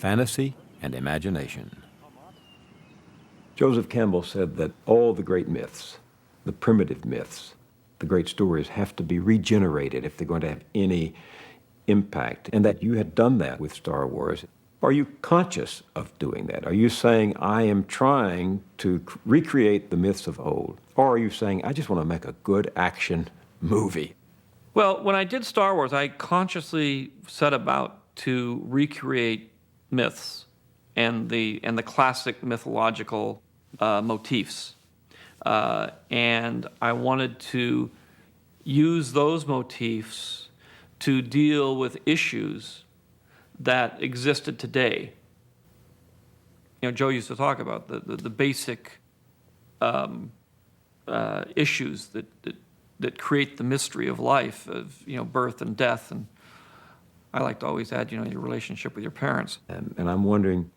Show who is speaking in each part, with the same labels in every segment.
Speaker 1: fantasy and imagination.
Speaker 2: Joseph Campbell said that all the great myths, the primitive myths, the great stories have to be regenerated if they're going to have any impact, and that you had done that with Star Wars. Are you conscious of doing that? Are you saying, I am trying to recreate the myths of old? Or are you saying, I just want to make a good action movie?
Speaker 3: Well, when I did Star Wars, I consciously set about to recreate myths and the classic mythological motifs. And I wanted to use those motifs to deal with issues that existed today. You know, Joe used to talk about the basic issues that create the mystery of life, of, you know, birth and death. And I like to always add, you know, your relationship with your parents.
Speaker 2: And I'm wondering,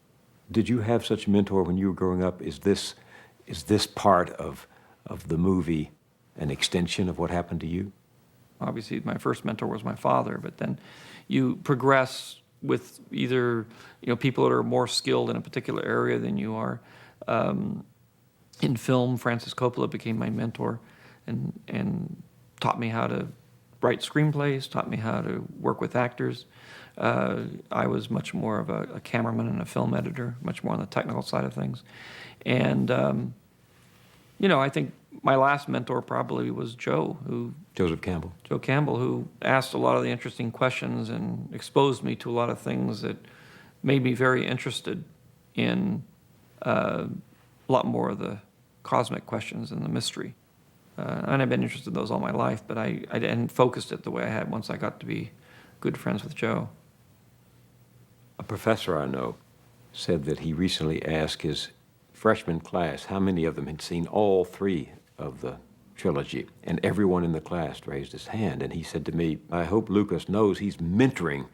Speaker 2: did you have such a mentor when you were growing up? Is this part of the movie an extension of what happened to you?
Speaker 3: Obviously, my first mentor was my father, but then you progress with either, you know, people that are more skilled in a particular area than you are. In film, Francis Coppola became my mentor and taught me how to write screenplays, taught me how to work with actors. I was much more of a cameraman and a film editor, much more on the technical side of things. And, you know, I think my last mentor probably was Joe Campbell, who asked a lot of the interesting questions and exposed me to a lot of things that made me very interested in a lot more of the cosmic questions and the mystery. And I've been interested in those all my life, but I hadn't focused it the way I had once I got to be good friends with Joe.
Speaker 2: A professor I know said that he recently asked his freshman class how many of them had seen all three of the trilogy, and everyone in the class raised his hand. And he said to me, I hope Lucas knows he's mentoring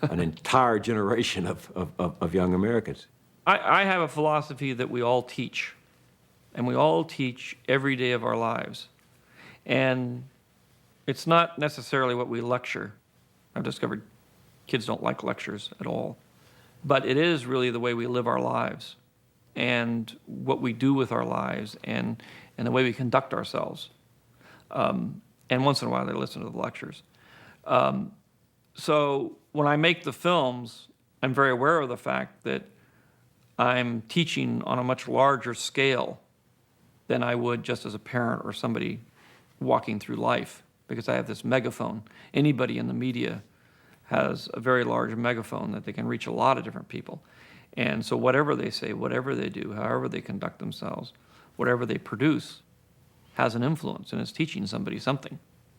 Speaker 2: an entire generation of young Americans.
Speaker 3: I have a philosophy that we all teach, and we all teach every day of our lives. And it's not necessarily what we lecture. I've discovered kids don't like lectures at all. But it is really the way we live our lives and what we do with our lives and the way we conduct ourselves. And once in a while they listen to the lectures. So when I make the films, I'm very aware of the fact that I'm teaching on a much larger scale than I would just as a parent or somebody walking through life, because I have this megaphone. Anybody in the media has a very large megaphone that they can reach a lot of different people. And so whatever they say, whatever they do, however they conduct themselves, whatever they produce has an influence, and it's teaching somebody something.